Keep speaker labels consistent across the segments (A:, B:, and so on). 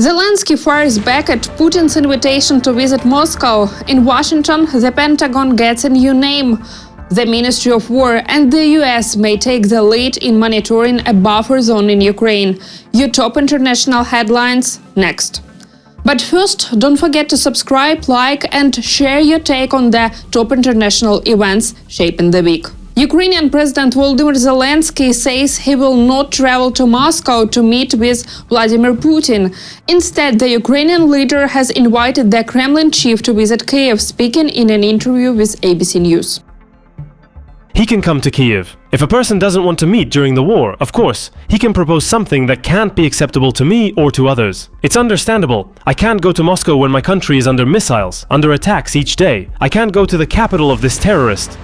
A: Zelensky fires back at Putin's invitation to visit Moscow. In Washington, the Pentagon gets a new name. The Ministry of War and the US may take the lead in monitoring a buffer zone in Ukraine. Your top international headlines next. But first, don't forget to subscribe, like and share your take on the top international events shaping the week. Ukrainian President Volodymyr Zelensky says he will not travel to Moscow to meet with Vladimir Putin. Instead, the Ukrainian leader has invited the Kremlin chief to visit Kiev, speaking in an interview with ABC News.
B: He can come to Kiev. If a person doesn't want to meet during the war, of course, he can propose something that can't be acceptable to me or to others. It's understandable. I can't go to Moscow when my country is under missiles, under attacks each day. I can't go to the capital of this terrorist.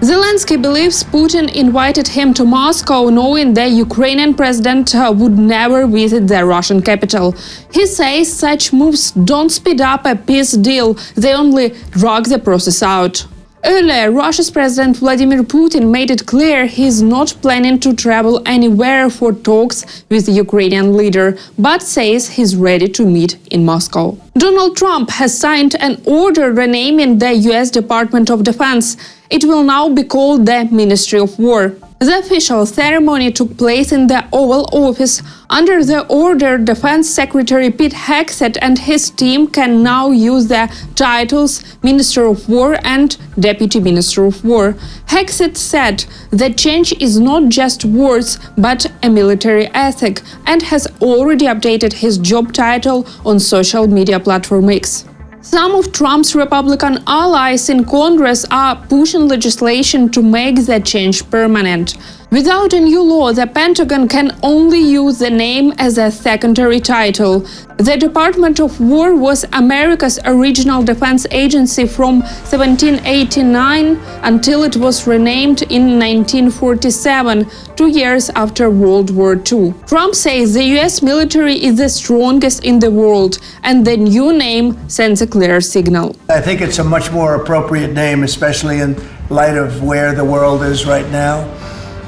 A: Zelensky believes Putin invited him to Moscow knowing the Ukrainian president would never visit the Russian capital. He says such moves don't speed up a peace deal, they only drag the process out. Earlier, Russia's President Vladimir Putin made it clear he's not planning to travel anywhere for talks with the Ukrainian leader, but says he's ready to meet in Moscow. Donald Trump has signed an order renaming the US Department of Defense. It will now be called the Ministry of War. The official ceremony took place in the Oval Office. Under the order, Defense Secretary Pete Hegseth and his team can now use the titles Minister of War and Deputy Minister of War. Hegseth said the change is not just words, but a military ethic, and has already updated his job title on social media platform X. Some of Trump's Republican allies in Congress are pushing legislation to make the change permanent. Without a new law, the Pentagon can only use the name as a secondary title. The Department of War was America's original defense agency from 1789 until it was renamed in 1947, 2 years after World War II. Trump says the US military is the strongest in the world, and the new name sends a clear signal.
C: I think it's a much more appropriate name, especially in light of where the world is right now.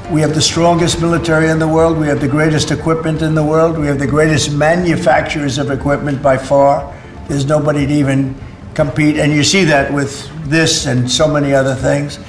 C: We have the strongest military in the world. We have the greatest equipment in the world. We have the greatest manufacturers of equipment by far. There's nobody to even compete. And you see that with this and so many other things.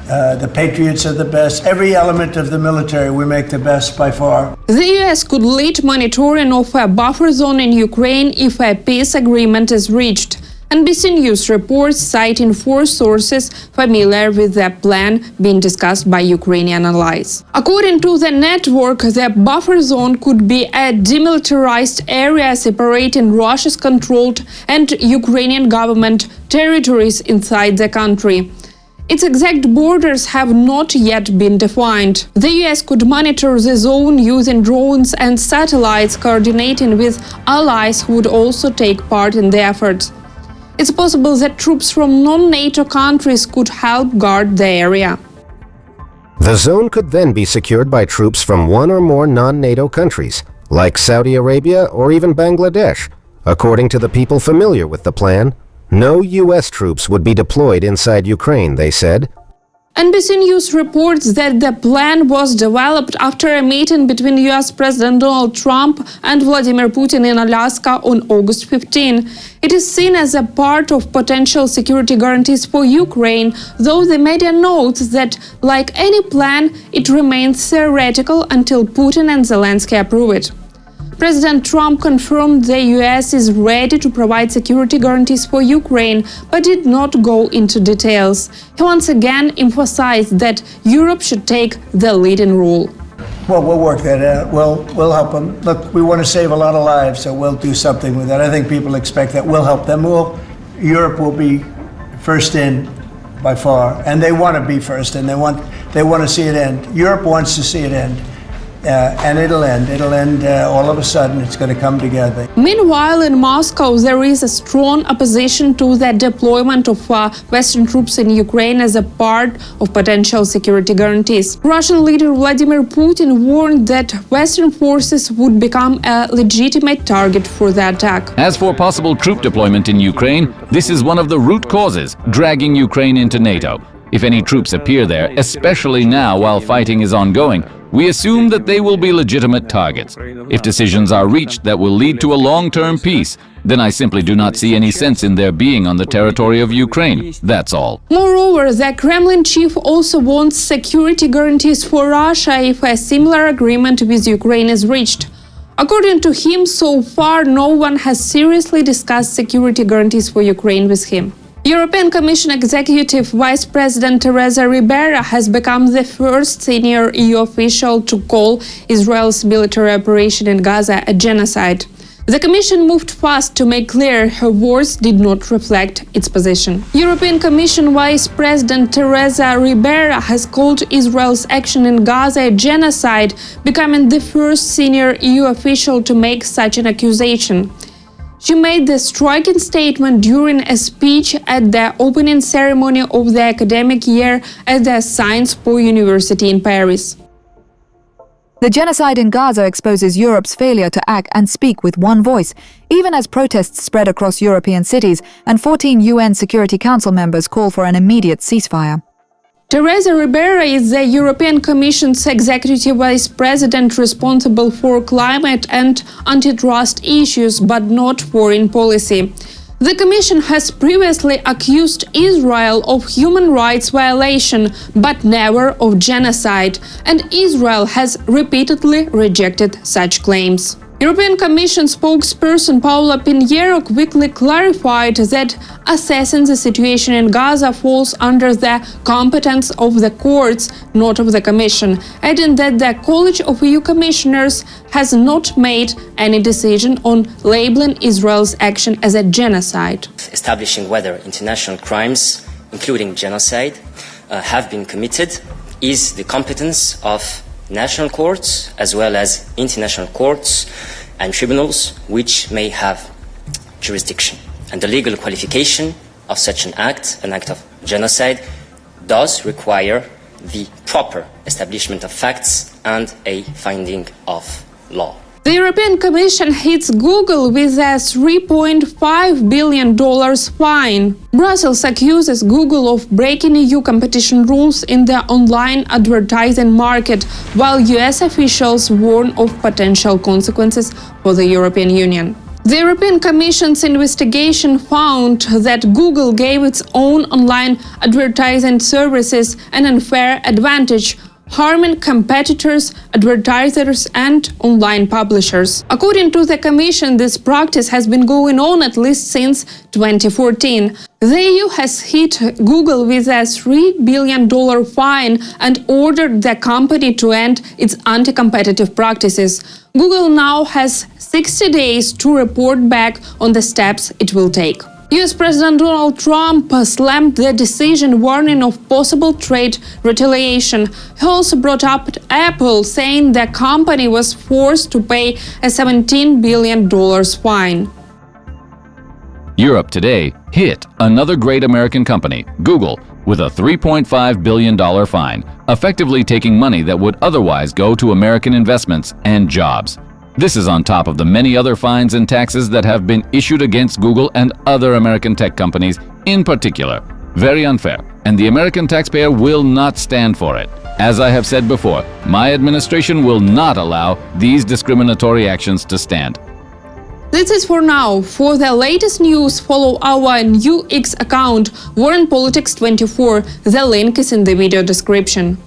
C: The Patriots are the best. Every element of the military, we make the best by far.
A: The US could lead monitoring of a buffer zone in Ukraine if a peace agreement is reached. NBC News reports, citing 4 sources familiar with the plan being discussed by Ukrainian allies. According to the network, the buffer zone could be a demilitarized area separating Russia's-controlled and Ukrainian government territories inside the country. Its exact borders have not yet been defined. The US could monitor the zone using drones and satellites, coordinating with allies who would also take part in the effort. It's possible that troops from non-NATO countries could help guard the area.
D: The zone could then be secured by troops from one or more non-NATO countries, like Saudi Arabia or even Bangladesh. According to the people familiar with the plan, no US troops would be deployed inside Ukraine, they said.
A: NBC News reports that the plan was developed after a meeting between US President Donald Trump and Vladimir Putin in Alaska on August 15. It is seen as a part of potential security guarantees for Ukraine, though the media notes that, like any plan, it remains theoretical until Putin and Zelensky approve it. President Trump confirmed the US is ready to provide security guarantees for Ukraine, but did not go into details. He once again emphasized that Europe should take the leading role.
C: Well, we'll work that out. We'll help them. Look, we want to save a lot of lives, so we'll do something with that. I think people expect that. We'll help them. Europe will be first in by far, and they want to be first, and they want to see it end. Europe wants to see it end. And it'll end. It'll end all of a sudden. It's going to come together.
A: Meanwhile, in Moscow, there is a strong opposition to the deployment of Western troops in Ukraine as a part of potential security guarantees. Russian leader Vladimir Putin warned that Western forces would become a legitimate target for the attack.
E: As for possible troop deployment in Ukraine, this is one of the root causes dragging Ukraine into NATO. If any troops appear there, especially now while fighting is ongoing, We assume that they will be legitimate targets. If decisions are reached that will lead to a long-term peace, then I simply do not see any sense in their being on the territory of Ukraine. That's all.
A: Moreover, the Kremlin chief also wants security guarantees for Russia if a similar agreement with Ukraine is reached. According to him, so far no one has seriously discussed security guarantees for Ukraine with him. European Commission Executive Vice President Teresa Ribera has become the first senior EU official to call Israel's military operation in Gaza a genocide. The Commission moved fast to make clear her words did not reflect its position. European Commission Vice President Teresa Ribera has called Israel's action in Gaza a genocide, becoming the first senior EU official to make such an accusation. She made the striking statement during a speech at the opening ceremony of the academic year at the Sciences Po University in Paris.
F: The genocide in Gaza exposes Europe's failure to act and speak with one voice, even as protests spread across European cities and 14 UN Security Council members call for an immediate ceasefire.
A: Teresa Ribera is the European Commission's Executive Vice President responsible for climate and antitrust issues, but not foreign policy. The Commission has previously accused Israel of human rights violation, but never of genocide, and Israel has repeatedly rejected such claims. European Commission spokesperson Paula Pinheiro quickly clarified that assessing the situation in Gaza falls under the competence of the courts, not of the Commission, adding that the College of EU Commissioners has not made any decision on labeling Israel's action as a genocide.
G: Establishing whether international crimes, including genocide, have been committed is the competence of national courts as well as international courts and tribunals which may have jurisdiction. And the legal qualification of such an act of genocide, does require the proper establishment of facts and a finding of law.
A: The European Commission hits Google with a $3.5 billion fine. Brussels accuses Google of breaking EU competition rules in the online advertising market, while US officials warn of potential consequences for the European Union. The European Commission's investigation found that Google gave its own online advertising services an unfair advantage, harming competitors, advertisers, and online publishers. According to the Commission, this practice has been going on at least since 2014. The EU has hit Google with a $3 billion fine and ordered the company to end its anti-competitive practices. Google now has 60 days to report back on the steps it will take. US President Donald Trump slammed the decision, warning of possible trade retaliation. He also brought up Apple, saying the company was forced to pay a $17 billion fine.
E: Europe today hit another great American company, Google, with a $3.5 billion fine, effectively taking money that would otherwise go to American investments and jobs. This is on top of the many other fines and taxes that have been issued against Google and other American tech companies in particular. Very unfair, and the American taxpayer will not stand for it. As I have said before, my administration will not allow these discriminatory actions to stand.
A: This is for now. For the latest news, follow our new X account, WarrenPolitics24. The link is in the video description.